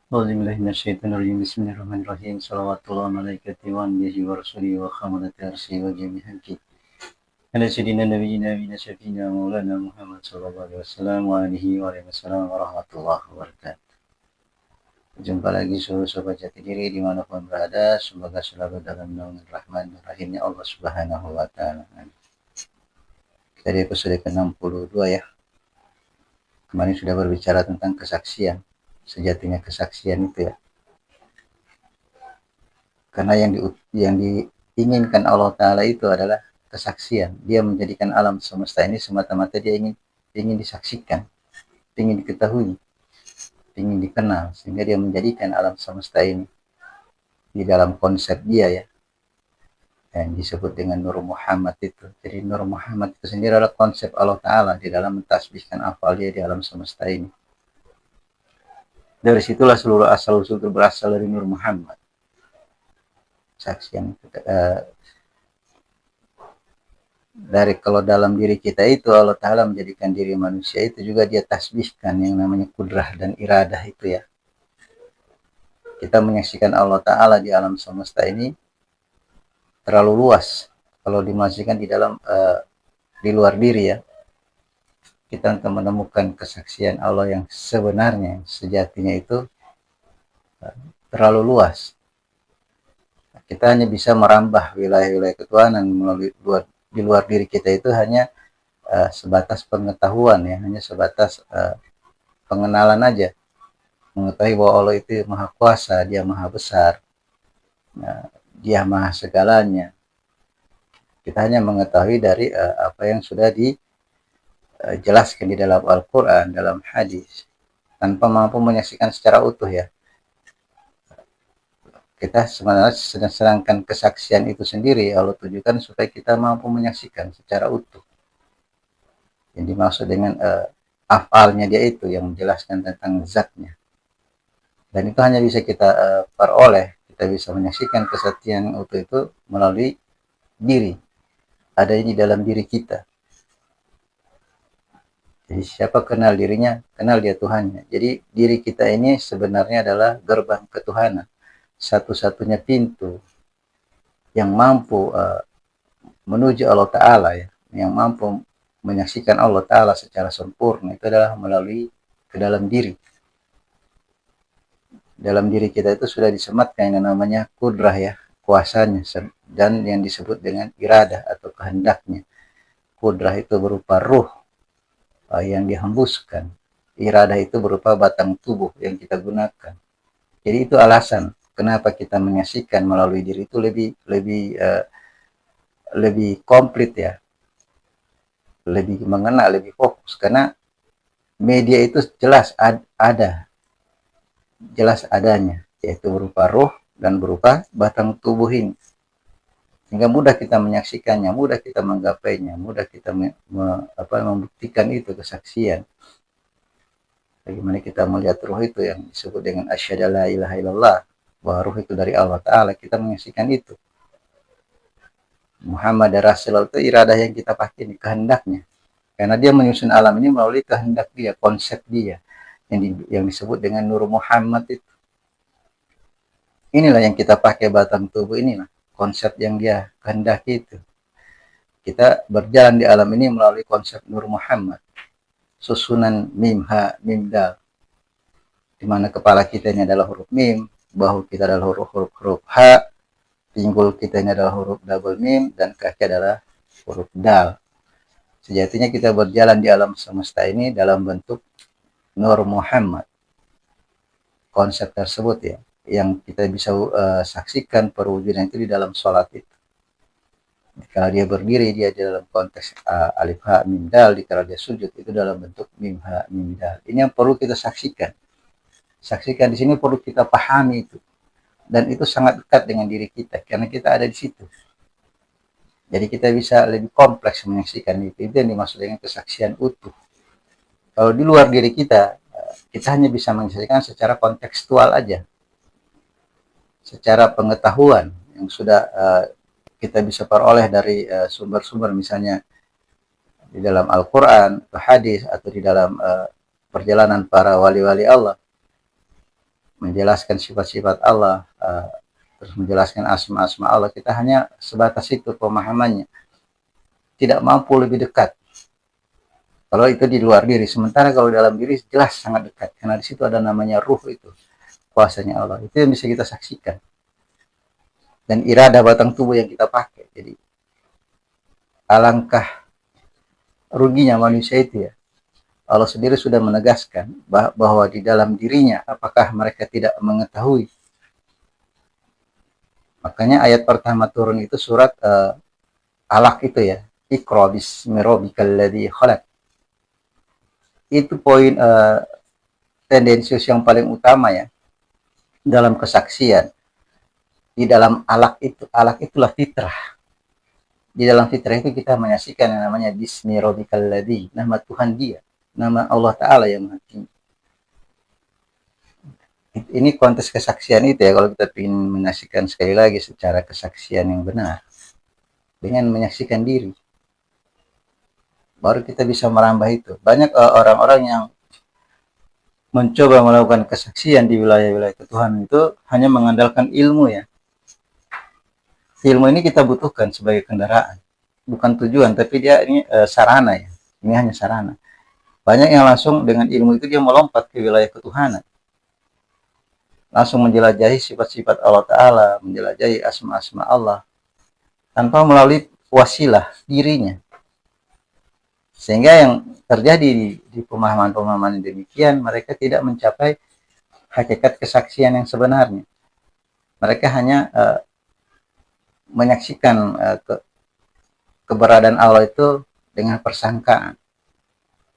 Auzubillahi minasyaitonirrajim. Bismillahirrahmanirrahim. Shalawatullah malaikati wa anbiya'i wa rasuli wa khamalati arsyi wa jami'i halki. Ala sayyidina nabiyina wa syafiina maulana Muhammad sallallahu alaihi wasallam wa alihi wa alihi wasallam wa rahmatullahi wa barakatuh. Jumpa lagi seluruh sobat jati diri dimanapun berada. Semoga selalu dalam naungan rahman dan rahimnya Allah subhanahu wa ta'ala. Dari episode ke-62 ya. Kemarin sudah berbicara tentang kesaksian. Sejatinya kesaksian itu ya. Karena yang diinginkan Allah Ta'ala itu adalah kesaksian. Dia menjadikan alam semesta ini semata-mata dia ingin disaksikan, ingin diketahui, ingin dikenal, sehingga dia menjadikan alam semesta ini di dalam konsep dia ya, yang disebut dengan Nur Muhammad itu. Jadi Nur Muhammad itu sendiri adalah konsep Allah Ta'ala di dalam mentasbihkan afal dia di alam semesta ini. Dari situlah seluruh asal-usul itu berasal dari Nur Muhammad. Saksian dari kalau dalam diri kita itu Allah Ta'ala menjadikan diri manusia itu juga dia tasbihkan yang namanya kudrah dan iradah itu ya. Kita menyaksikan Allah Ta'ala di alam semesta ini terlalu luas kalau dimasukkan di dalam di luar diri ya. Kita untuk menemukan kesaksian Allah yang sebenarnya, sejatinya itu terlalu luas. Kita hanya bisa merambah wilayah-wilayah ketuhanan melalui di luar diri kita itu hanya sebatas pengetahuan ya, hanya sebatas pengenalan aja, mengetahui bahwa Allah itu maha kuasa, dia maha besar, dia maha segalanya. Kita hanya mengetahui dari apa yang sudah dijelaskan di dalam Al-Quran, dalam hadis, tanpa mampu menyaksikan secara utuh ya. Kita sebenarnya sedangkan kesaksian itu sendiri Allah tujukan supaya kita mampu menyaksikan secara utuh. Yang dimaksud dengan afalnya dia itu yang menjelaskan tentang zatnya. Dan itu hanya bisa kita peroleh, kita bisa menyaksikan kesaksian utuh itu melalui diri. Ada di dalam diri kita. Jadi siapa kenal dirinya, kenal dia Tuhannya. Jadi diri kita ini sebenarnya adalah gerbang ketuhanan. Satu-satunya pintu yang mampu menuju Allah Ta'ala ya, yang mampu menyaksikan Allah Ta'ala secara sempurna itu adalah melalui ke dalam diri. Dalam diri kita itu sudah disematkan yang namanya kudrah ya, kuasanya, dan yang disebut dengan iradah atau kehendaknya. Kudrah itu berupa ruh yang dihembuskan. Iradah itu berupa batang tubuh yang kita gunakan. Jadi itu alasan kenapa kita menyaksikan melalui diri itu lebih komplit ya, lebih mengena, lebih fokus, karena media itu jelas jelas adanya, yaitu berupa roh dan berupa batang tubuh ini, sehingga mudah kita menyaksikannya, mudah kita menggapainya, mudah kita membuktikan itu kesaksian. Bagaimana kita melihat roh itu yang disebut dengan asyhadu la ilaha illallah, bahwa roh itu dari Allah Ta'ala, kita menyaksikan itu. Muhammad Rasulullah itu iradah yang kita pakai, kehendaknya. Karena dia menyusun alam ini melalui kehendak dia, konsep dia, yang disebut dengan Nur Muhammad itu. Inilah yang kita pakai batang tubuh inilah, konsep yang dia kehendaki itu. Kita berjalan di alam ini melalui konsep Nur Muhammad. Susunan mim, ha, mim, dal. Di mana kepala kita ini adalah huruf mim, bahu kita adalah huruf ha, pinggul kita ini adalah huruf double mim, dan kaki adalah huruf dal. Sejatinya kita berjalan di alam semesta ini dalam bentuk Nur Muhammad. Konsep tersebut ya, yang kita bisa saksikan perwujudan itu di dalam sholat itu. Kalau dia berdiri, dia di dalam konteks alif ha mim dal. Kalau dia sujud itu dalam bentuk mim ha mim dal. Ini yang perlu kita saksikan. Saksikan di sini perlu kita pahami itu. Dan itu sangat dekat dengan diri kita karena kita ada di situ. Jadi kita bisa lebih kompleks menyaksikan itu. Itu yang dimaksud dengan kesaksian utuh. Kalau di luar diri kita, kita hanya bisa menyaksikan secara kontekstual aja, secara pengetahuan yang sudah kita bisa peroleh dari sumber-sumber, misalnya di dalam Al-Quran, atau hadis, atau di dalam perjalanan para wali-wali Allah. menjelaskan sifat-sifat Allah, terus menjelaskan asma-asma Allah, kita hanya sebatas itu pemahamannya, tidak mampu lebih dekat. Kalau itu di luar diri, sementara kalau dalam diri jelas sangat dekat, karena di situ ada namanya ruh, itu kuasanya Allah, itu yang bisa kita saksikan. Dan iradah batang tubuh yang kita pakai. Jadi alangkah ruginya manusia itu ya. Allah sendiri sudah menegaskan bahwa di dalam dirinya, apakah mereka tidak mengetahui. Makanya ayat pertama turun itu surat Alaq itu ya, Iqra bismi rabbikal ladzi khalaq. Itu poin tendensius yang paling utama ya dalam kesaksian. Di dalam alaq itulah fitrah. Di dalam fitrah itu kita menyaksikan yang namanya bismi rabbikal ladzi, nama Tuhan dia, nama Allah Ta'ala yang Maha Tinggi. Ini konteks kesaksian itu ya, kalau kita ingin menyaksikan sekali lagi secara kesaksian yang benar, dengan menyaksikan diri, baru kita bisa merambah itu. Banyak orang-orang yang mencoba melakukan kesaksian di wilayah-wilayah ketuhanan itu hanya mengandalkan ilmu ya. Ilmu ini kita butuhkan sebagai kendaraan, bukan tujuan, tapi dia ini sarana ya. Ini hanya sarana. Banyak yang langsung dengan ilmu itu dia melompat ke wilayah ketuhanan, langsung menjelajahi sifat-sifat Allah Ta'ala, menjelajahi asma-asma Allah, tanpa melalui wasilah dirinya. Sehingga yang terjadi di pemahaman-pemahaman demikian, mereka tidak mencapai hakikat kesaksian yang sebenarnya. Mereka hanya menyaksikan keberadaan Allah itu dengan persangkaan,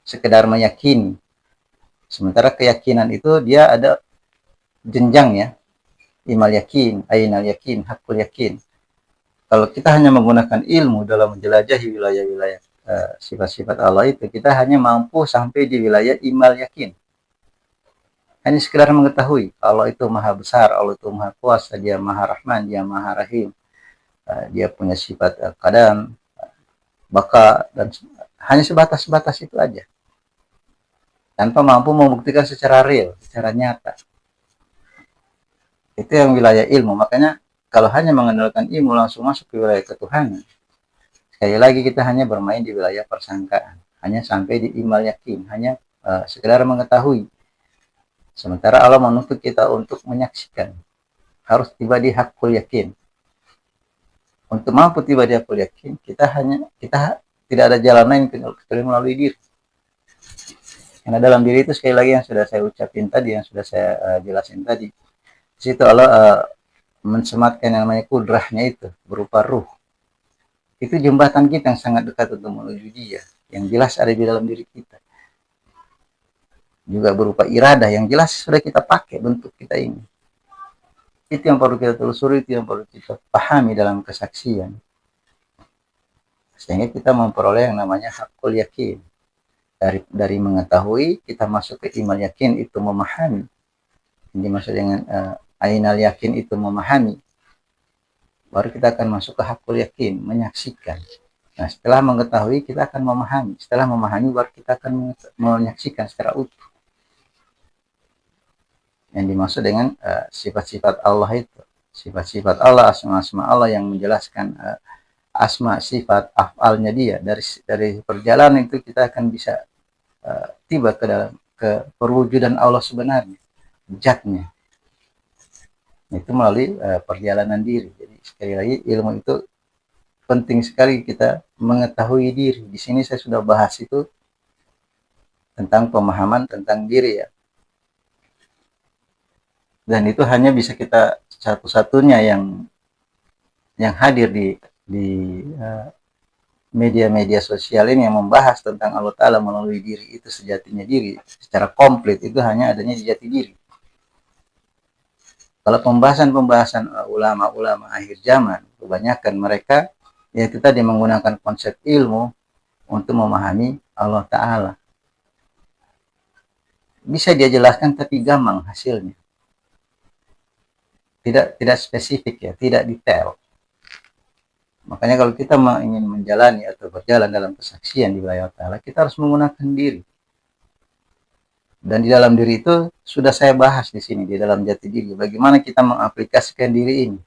sekedar meyakini. Sementara keyakinan itu dia ada jenjangnya, imal yakin, ainal yakin, hakul yakin. Kalau kita hanya menggunakan ilmu dalam menjelajahi wilayah-wilayah sifat-sifat Allah itu, kita hanya mampu sampai di wilayah imal yakin. Hanya sekedar mengetahui Allah itu maha besar, Allah itu maha kuasa, dia maha rahman, dia maha rahim, dia punya sifat qadam, baka, dan hanya sebatas-batas itu aja, tanpa mampu membuktikan secara real, secara nyata. Itu yang wilayah ilmu. Makanya kalau hanya mengandalkan ilmu langsung masuk ke wilayah ketuhanan, sekali lagi kita hanya bermain di wilayah persangkaan, hanya sampai di imal yakin, hanya sekedar mengetahui. Sementara Allah menuntut kita untuk menyaksikan, harus tiba di hakul yakin. Untuk mampu tiba di hakul yakin, kita tidak ada jalan lain kecuali melalui diri. Karena dalam diri itu sekali lagi yang sudah saya ucapin tadi, yang sudah saya jelasin tadi, di situ Allah mensematkan yang namanya kudrahnya itu berupa ruh. Itu jembatan kita yang sangat dekat untuk menuju dia, yang jelas ada di dalam diri kita. Juga berupa iradah yang jelas sudah kita pakai bentuk kita ini. Itu yang perlu kita telusuri, itu yang perlu kita pahami dalam kesaksian. Sehingga kita memperoleh yang namanya hakul yakin. Dari mengetahui, kita masuk ke imal yakin, itu memahami. Ini dimaksud dengan ainal yakin, itu memahami. Baru kita akan masuk ke hakul yakin, menyaksikan. Nah, setelah mengetahui, kita akan memahami. Setelah memahami, baru kita akan menyaksikan secara utuh. Yang dimaksud dengan sifat-sifat Allah itu. Sifat-sifat Allah, asma-asma Allah yang menjelaskan asma, sifat, af'alnya dia. Dari perjalanan itu kita akan bisa tiba ke dalam ke perwujudan Allah sebenarnya, zatnya. Itu melalui perjalanan diri. Jadi sekali lagi ilmu itu penting sekali kita mengetahui diri. Di sini saya sudah bahas itu tentang pemahaman tentang diri ya. Dan itu hanya bisa kita satu-satunya yang hadir di media-media sosial ini yang membahas tentang Allah Ta'ala melalui diri itu, sejatinya diri secara komplit, itu hanya adanya di jati diri. Kalau pembahasan-pembahasan ulama-ulama akhir zaman, kebanyakan mereka yaitu tadi menggunakan konsep ilmu untuk memahami Allah Ta'ala. Bisa dia jelaskan tapi gampang hasilnya. Tidak spesifik ya, tidak detail. Makanya kalau kita ingin menjalani atau berjalan dalam kesaksian di wilayah Allah Ta'ala, kita harus menggunakan diri. Dan di dalam diri itu sudah saya bahas di sini, di dalam jati diri. Bagaimana kita mengaplikasikan diri ini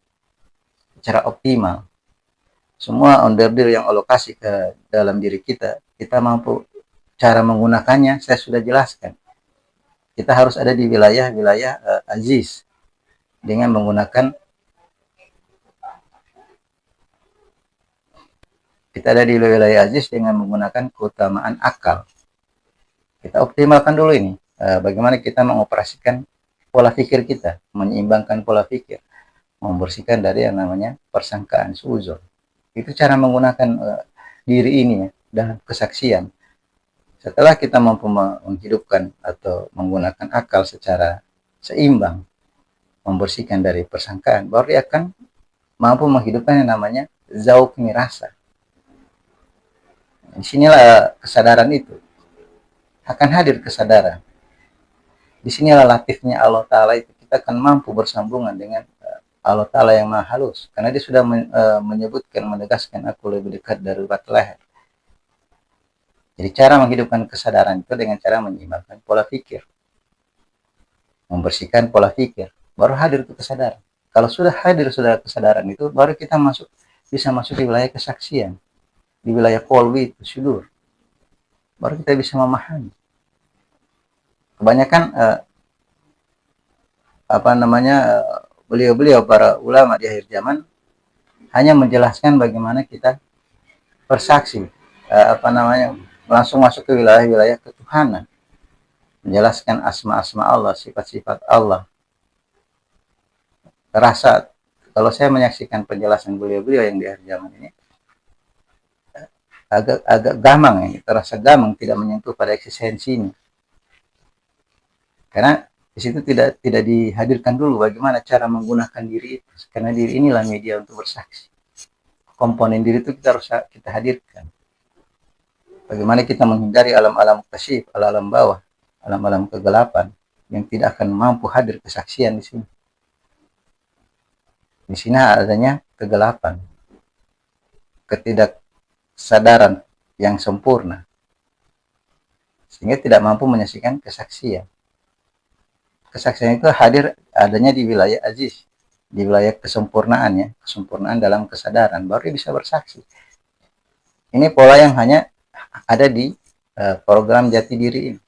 secara optimal. Semua onderdil yang alokasi ke dalam diri kita, kita mampu. Cara menggunakannya saya sudah jelaskan. Kita harus ada di wilayah-wilayah aziz dengan menggunakan, kita ada di wilayah aziz dengan menggunakan keutamaan akal. Kita optimalkan dulu ini. Bagaimana kita mengoperasikan pola pikir kita, menyeimbangkan pola pikir, membersihkan dari yang namanya persangkaan suuzon. Itu cara menggunakan diri ini ya, dalam kesaksian. Setelah kita mampu menghidupkan atau menggunakan akal secara seimbang, membersihkan dari persangkaan, baru dia akan mampu menghidupkan yang namanya zauq rasa. Disinilah kesadaran itu. Akan hadir kesadaran. Disinilah latifnya Allah Ta'ala itu. Kita akan mampu bersambungan dengan Allah Ta'ala yang maha halus. Karena dia sudah menyebutkan, menegaskan aku lebih dekat dari bat leher. Jadi cara menghidupkan kesadaran itu dengan cara menyeimbangkan pola pikir. Membersihkan pola pikir. Baru hadir ke kesadaran. Kalau sudah hadir sudah kesadaran itu, baru kita bisa masuk di wilayah kesaksian. Di wilayah polwi itu, syudur. Baru kita bisa memahami. Kebanyakan beliau-beliau para ulama di akhir zaman hanya menjelaskan bagaimana kita bersaksi, langsung masuk ke wilayah-wilayah ketuhanan, menjelaskan asma-asma Allah, sifat-sifat Allah. Terasa kalau saya menyaksikan penjelasan beliau-beliau yang di akhir zaman ini, agak gamang ya, terasa gamang, tidak menyentuh pada eksistensi ini. Karena di situ tidak dihadirkan dulu bagaimana cara menggunakan diri itu. Karena diri inilah media untuk bersaksi. Komponen diri itu kita hadirkan. Bagaimana kita menghindari alam-alam kasyif, alam-alam bawah, alam-alam kegelapan yang tidak akan mampu hadir kesaksian di sini. Di sini adanya kegelapan, ketidaksadaran yang sempurna, sehingga tidak mampu menyaksikan kesaksian. Kesaksian itu hadir adanya di wilayah aziz, di wilayah kesempurnaan ya, kesempurnaan dalam kesadaran, baru dia bisa bersaksi. Ini pola yang hanya ada di program jati diri ini.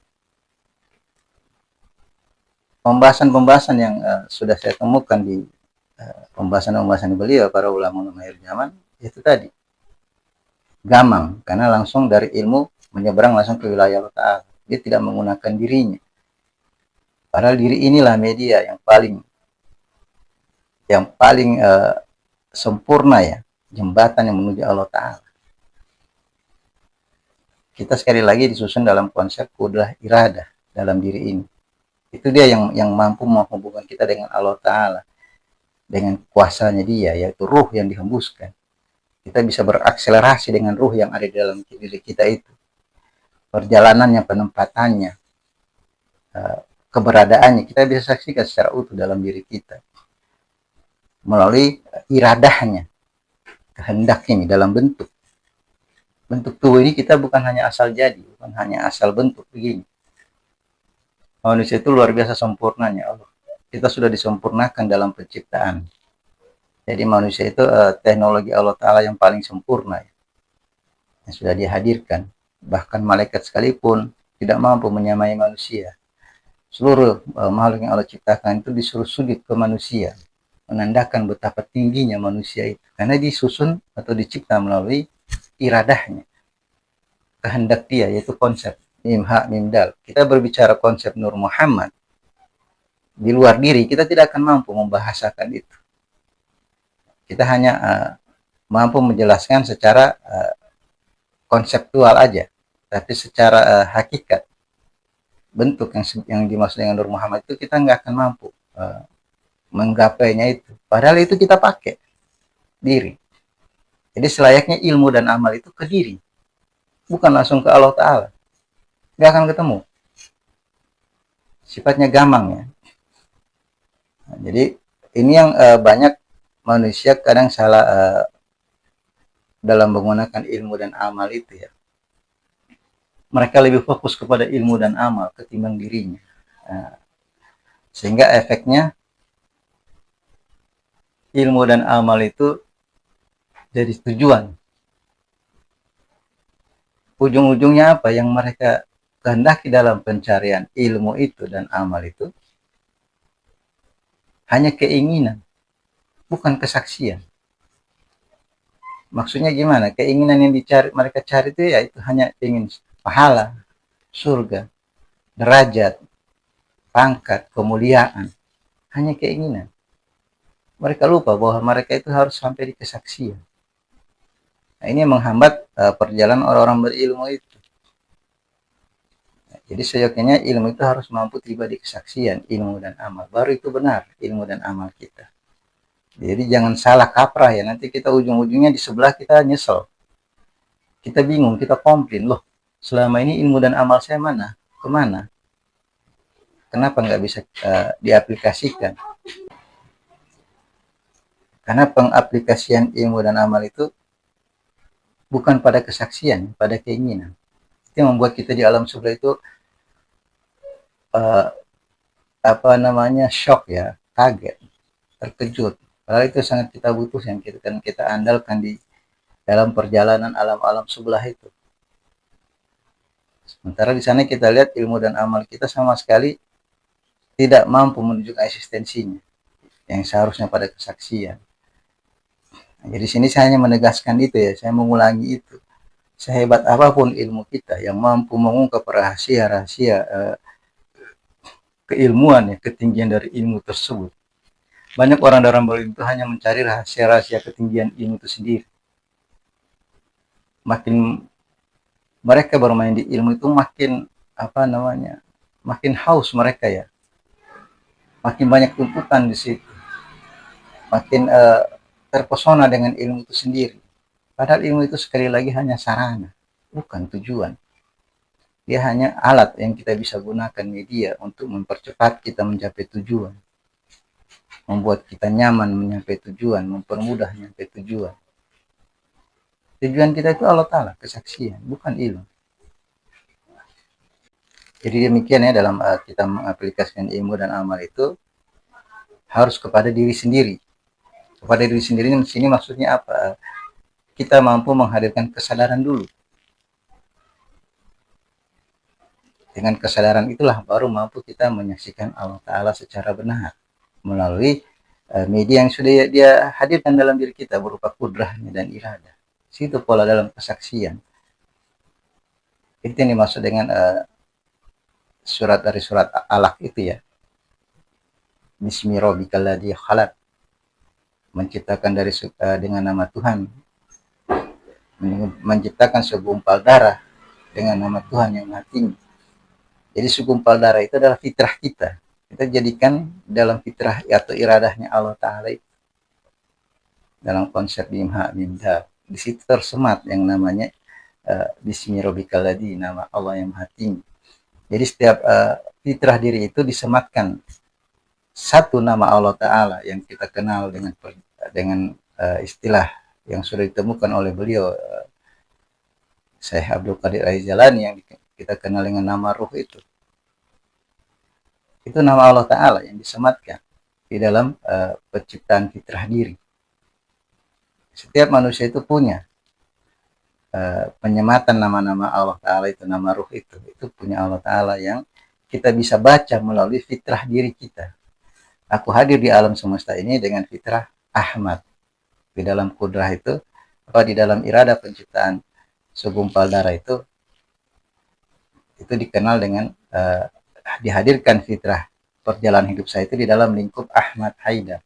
Pembahasan-pembahasan yang sudah saya temukan di pembahasan-pembahasan beliau para ulama-ulama akhir zaman itu tadi gamang, karena langsung dari ilmu menyeberang langsung ke wilayah Allah Ta'ala. Dia tidak menggunakan dirinya. Padahal diri inilah media yang paling sempurna ya, jembatan yang menuju Allah Ta'ala. Kita sekali lagi disusun dalam konsep kudrah iradah dalam diri ini. Itu dia yang mampu menghubungkan kita dengan Allah Ta'ala, dengan kuasanya dia, yaitu ruh yang dihembuskan. Kita bisa berakselerasi dengan ruh yang ada di dalam diri kita itu. Perjalanannya, penempatannya, keberadaannya, kita bisa saksikan secara utuh dalam diri kita. Melalui iradahnya, kehendak ini dalam bentuk. Bentuk tubuh ini kita bukan hanya asal jadi, bukan hanya asal bentuk begini. Manusia itu luar biasa sempurnanya Allah. Kita sudah disempurnakan dalam penciptaan. Jadi manusia itu teknologi Allah Ta'ala yang paling sempurna ya, yang sudah dihadirkan. Bahkan malaikat sekalipun tidak mampu menyamai manusia. Seluruh makhluk yang Allah ciptakan itu disuruh sujud ke manusia, menandakan betapa tingginya manusia itu, karena disusun atau dicipta melalui iradahnya, kehendak dia, yaitu konsep mimha mimdal. Kita berbicara konsep Nur Muhammad di luar diri, kita tidak akan mampu membahasakan itu. Kita hanya mampu menjelaskan secara konseptual aja, tapi secara hakikat, bentuk yang dimaksud dengan Nur Muhammad itu kita nggak akan mampu menggapainya itu. Padahal itu kita pakai diri. Jadi selayaknya ilmu dan amal itu ke diri, bukan langsung ke Allah Ta'ala. Nggak akan ketemu. Sifatnya gamang ya. Nah, jadi ini yang banyak manusia kadang salah dalam menggunakan ilmu dan amal itu ya. mereka lebih fokus kepada ilmu dan amal ketimbang dirinya. Nah, sehingga efeknya ilmu dan amal itu jadi tujuan. Ujung-ujungnya apa yang mereka kehendaki dalam pencarian ilmu itu dan amal itu? Hanya keinginan, bukan kesaksian. Maksudnya gimana? Keinginan yang mereka cari itu ya itu hanya ingin pahala, surga, derajat, pangkat, kemuliaan. Hanya keinginan. Mereka lupa bahwa mereka itu harus sampai di kesaksian. Nah, ini menghambat perjalanan orang-orang berilmu itu. Jadi seyogyanya ilmu itu harus mampu tiba di kesaksian, ilmu dan amal. Baru itu benar ilmu dan amal kita. Jadi jangan salah kaprah ya, nanti kita ujung-ujungnya di sebelah kita nyesel. Kita bingung, kita komplain, loh selama ini ilmu dan amal saya mana? Kemana? Kenapa nggak bisa diaplikasikan? Karena pengaplikasian ilmu dan amal itu bukan pada kesaksian, pada keinginan. Itu yang membuat kita di alam sebelah itu shock ya, kaget, terkejut. Padahal itu sangat kita butuh yang kita andalkan di dalam perjalanan alam-alam sebelah itu. Sementara di sana kita lihat ilmu dan amal kita sama sekali tidak mampu menunjukkan eksistensinya yang seharusnya pada kesaksian. Nah, jadi sini saya hanya menegaskan itu ya, saya mengulangi itu. Sehebat apapun ilmu kita yang mampu mengungkap rahasia-rahasia keilmuan ya, ketinggian dari ilmu tersebut. Banyak orang dalam berilmu itu hanya mencari rahasia-rahasia ketinggian ilmu itu sendiri. Makin mereka bermain di ilmu itu makin makin haus mereka ya, makin banyak tuntutan di situ, makin terpesona dengan ilmu itu sendiri. Padahal ilmu itu sekali lagi hanya sarana, bukan tujuan. Dia hanya alat yang kita bisa gunakan, media untuk mempercepat kita mencapai tujuan, membuat kita nyaman mencapai tujuan, mempermudah mencapai tujuan. Tujuan kita itu Allah Ta'ala, kesaksian, bukan ilmu. Jadi demikian ya, dalam kita mengaplikasikan ilmu dan amal itu harus kepada diri sendiri. Kepada diri sendiri di sini maksudnya apa? Kita mampu menghadirkan kesadaran dulu. Dengan kesadaran itulah baru mampu kita menyaksikan Allah Ta'ala secara benar melalui media yang sudah dia hadirkan dalam diri kita berupa kudrahnya dan iradah. Situ pola dalam kesaksian. Itu yang dimaksud dengan surat dari surat Alaq itu ya. Bismi rabbikal ladzi khalaq. Menciptakan dari dengan nama Tuhan. Menciptakan segumpal darah dengan nama Tuhan yang Maha Tinggi. Jadi segumpal darah itu adalah fitrah kita. Kita jadikan dalam fitrah atau iradahnya Allah Ta'ala itu. Dalam konsep mimha mimda. Di situ tersemat yang namanya Bismi rabbikal ladzi, nama Allah yang Maha Tinggi. Jadi setiap fitrah diri itu disematkan satu nama Allah Ta'ala yang kita kenal dengan istilah yang sudah ditemukan oleh beliau Syekh Abdul Qadir Al-Jilani yang kita kenal dengan nama ruh itu. Itu nama Allah Ta'ala yang disematkan di dalam penciptaan fitrah diri. Setiap manusia itu punya penyematan nama-nama Allah Ta'ala itu, nama ruh itu punya Allah Ta'ala yang kita bisa baca melalui fitrah diri kita. Aku hadir di alam semesta ini dengan fitrah Ahmad. Di dalam kudrah itu, di dalam iradah penciptaan segumpal darah itu dikenal dengan dihadirkan fitrah perjalanan hidup saya itu di dalam lingkup Ahmad Haidar.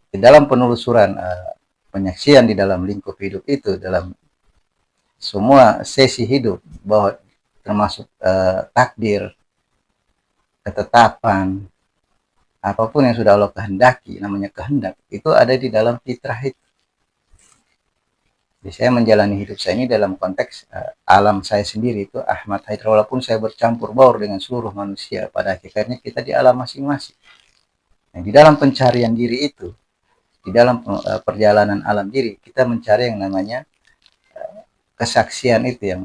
Di dalam penelusuran penyaksian di dalam lingkup hidup itu, dalam semua sesi hidup, bahwa termasuk takdir, ketetapan, apapun yang sudah Allah kehendaki, namanya kehendak, itu ada di dalam fitrah itu. Jadi saya menjalani hidup saya ini dalam konteks alam saya sendiri itu Ahmad Haidar, walaupun saya bercampur baur dengan seluruh manusia, pada akhirnya kita di alam masing-masing. Nah, di dalam pencarian diri itu, di dalam perjalanan alam diri, kita mencari yang namanya kesaksian itu, yang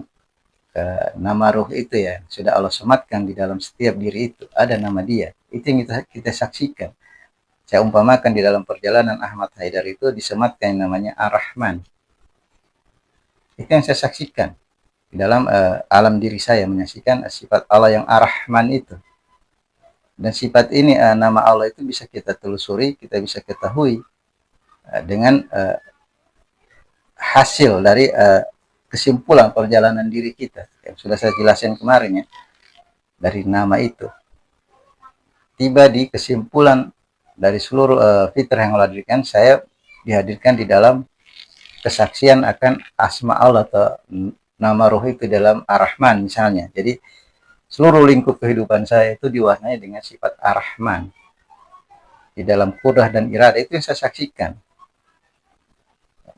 nama ruh itu ya, sudah Allah sematkan di dalam setiap diri itu, ada nama dia. Itu yang kita saksikan. Saya umpamakan di dalam perjalanan Ahmad Haidar itu disematkan yang namanya Ar-Rahman. Itu yang saya saksikan. Di dalam alam diri saya menyaksikan sifat Allah yang Ar-Rahman itu. Dan sifat ini, nama Allah itu bisa kita telusuri, kita bisa ketahui dengan hasil dari kesimpulan perjalanan diri kita. Yang sudah saya jelaskan kemarin ya. Dari nama itu. Tiba di kesimpulan dari seluruh fitrah yang Allah dirikan, saya dihadirkan di dalam kesaksian akan asma Allah atau nama roh itu dalam Ar-Rahman misalnya. Jadi seluruh lingkup kehidupan saya itu diwarnai dengan sifat Ar-Rahman. Di dalam kudrah dan iradah itu yang saya saksikan.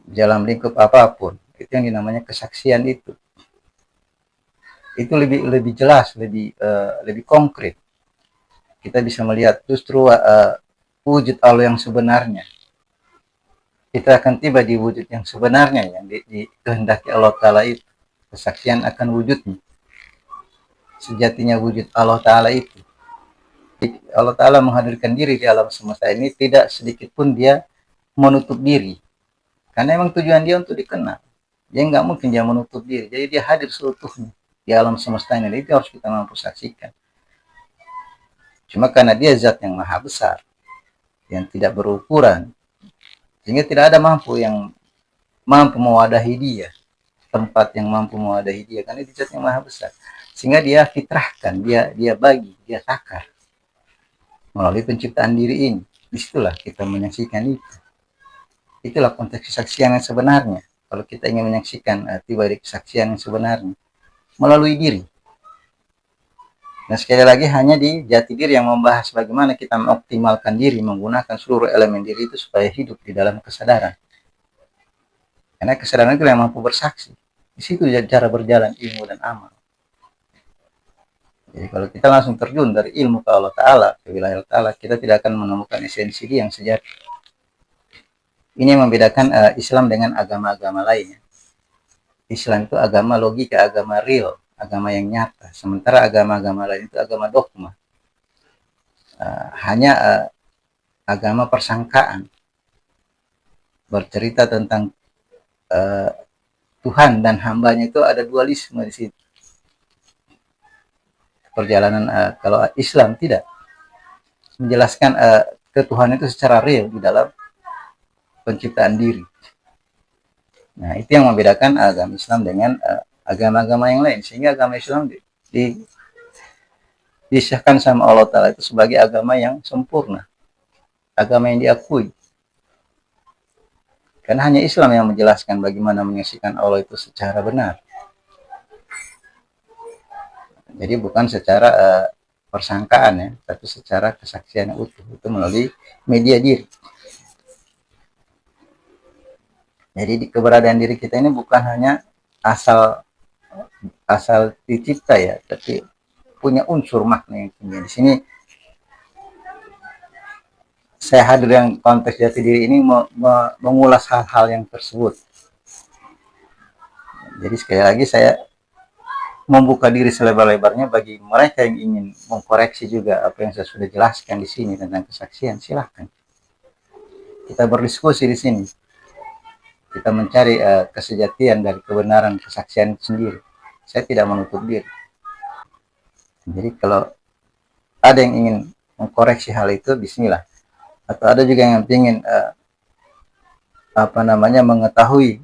Dalam lingkup apapun, itu yang dinamanya kesaksian itu. Itu lebih jelas, lebih konkret. Kita bisa melihat justru wujud Allah yang sebenarnya. Kita akan tiba di wujud yang sebenarnya yang dikehendaki Allah Ta'ala itu. Kesaksian akan wujudnya. Sejatinya wujud Allah Ta'ala itu. Allah Ta'ala menghadirkan diri di alam semesta ini, tidak sedikit pun dia menutup diri. Karena memang tujuan dia untuk dikenal. Dia nggak mungkin dia menutup diri. Jadi dia hadir seutuhnya di alam semesta ini. Itu harus kita mampu saksikan. Cuma karena dia zat yang maha besar, yang tidak berukuran, sehingga tidak ada yang mampu mewadahi dia, tempat yang mampu mewadahi dia, karena dia zat yang maha besar. Sehingga dia fitrahkan, dia bagi, dia takar melalui penciptaan diri ini. Disitulah kita menyaksikan itu. Itulah konteks kesaksian yang sebenarnya. Kalau kita ingin menyaksikan tiba di kesaksian yang sebenarnya melalui diri. Dan sekali lagi hanya di jati diri yang membahas bagaimana kita mengoptimalkan diri, menggunakan seluruh elemen diri itu supaya hidup di dalam kesadaran. Karena kesadaran itu yang mampu bersaksi. Di situ cara berjalan ilmu dan amal. Jadi kalau kita langsung terjun dari ilmu ke Allah Ta'ala, ke wilayah Allah Ta'ala, kita tidak akan menemukan esensi dia yang sejati. Ini yang membedakan Islam dengan agama-agama lainnya. Islam itu agama logika, agama real, agama yang nyata. Sementara agama-agama lain itu agama dogma. Hanya agama persangkaan. Bercerita tentang Tuhan dan hambanya itu ada dualisme di situ. Perjalanan kalau Islam tidak menjelaskan ketuhanan itu secara real di dalam penciptaan diri. Nah, itu yang membedakan agama Islam dengan agama-agama yang lain. Sehingga agama Islam disahkan sama Allah Ta'ala itu sebagai agama yang sempurna. Agama yang diakui. Karena hanya Islam yang menjelaskan bagaimana menyaksikan Allah itu secara benar. Jadi bukan secara persangkaan ya, tapi secara kesaksian utuh. Itu melalui media diri. Jadi keberadaan diri kita ini bukan hanya asal dicipta ya, tapi punya unsur makna yang tinggi. Di sini saya hadir yang konteks jati diri ini mengulas hal-hal yang tersebut. Jadi sekali lagi saya membuka diri selebar-lebarnya bagi mereka yang ingin mengkoreksi juga apa yang saya sudah jelaskan di sini tentang kesaksian. Silahkan kita berdiskusi di sini. Kita mencari kesejatian dari kebenaran kesaksian sendiri. Saya tidak menutup diri. Jadi kalau ada yang ingin mengkoreksi hal itu, bismillah. Atau ada juga yang ingin mengetahui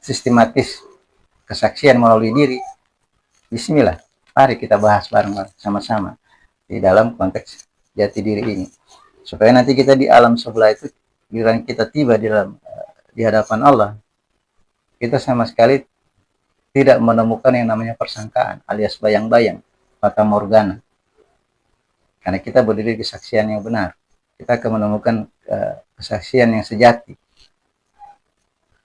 sistematis kesaksian melalui diri, bismillah. Mari kita bahas bareng-bareng sama-sama di dalam konteks jati diri ini. Supaya nanti kita di alam sebelah itu, giliran kita tiba di hadapan Allah, kita sama sekali tidak menemukan yang namanya persangkaan alias bayang-bayang, fata morgana. Karena kita berdiri di kesaksian yang benar. Kita akan menemukan kesaksian yang sejati.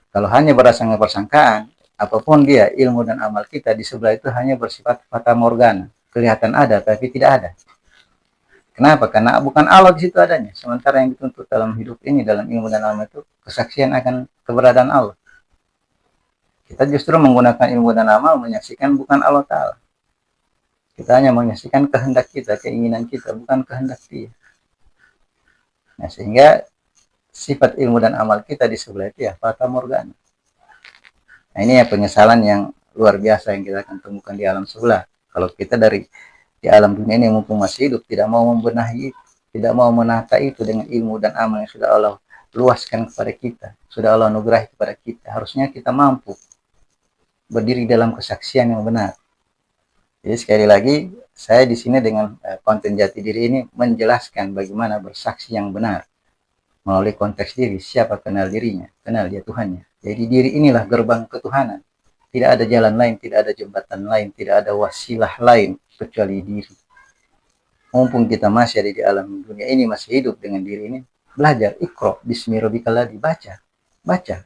Kalau hanya berdasarkan persangkaan, apapun dia, ilmu dan amal kita di sebelah itu hanya bersifat fata morgana. Kelihatan ada, tapi tidak ada. Kenapa? Karena bukan Allah di situ adanya. Sementara yang dituntut dalam hidup ini, dalam ilmu dan amal itu, kesaksian akan keberadaan Allah. Kita justru menggunakan ilmu dan amal menyaksikan bukan Allah Ta'ala. Kita hanya menyaksikan kehendak kita, keinginan kita, bukan kehendak Dia. Nah, sehingga sifat ilmu dan amal kita di sebelah itu ya fata morgana. Nah, ini ya penyesalan yang luar biasa yang kita akan temukan di alam sebelah. Kalau kita di alam dunia ini mumpung masih hidup, tidak mau membenahi itu, tidak mau menata itu dengan ilmu dan amal yang sudah Allah luaskan kepada kita, sudah Allah anugerahi kepada kita. Harusnya kita mampu berdiri dalam kesaksian yang benar. Jadi sekali lagi, saya di sini dengan konten jati diri ini menjelaskan bagaimana bersaksi yang benar melalui konteks diri. Siapa kenal dirinya, kenal dia Tuhannya. Jadi diri inilah gerbang ketuhanan. Tidak ada jalan lain, tidak ada jembatan lain, tidak ada wasilah lain kecuali diri. Mumpung kita masih ada di alam dunia ini, masih hidup dengan diri ini, belajar, ikro, bismillahirrahmanirrahim, baca.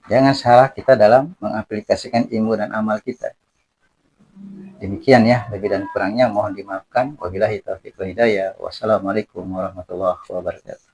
Jangan salah kita dalam mengaplikasikan ilmu dan amal kita. Demikian ya, lebih dan kurangnya mohon dimaafkan. Wabillahi taufiq wal hidayah. Wassalamualaikum warahmatullahi wabarakatuh.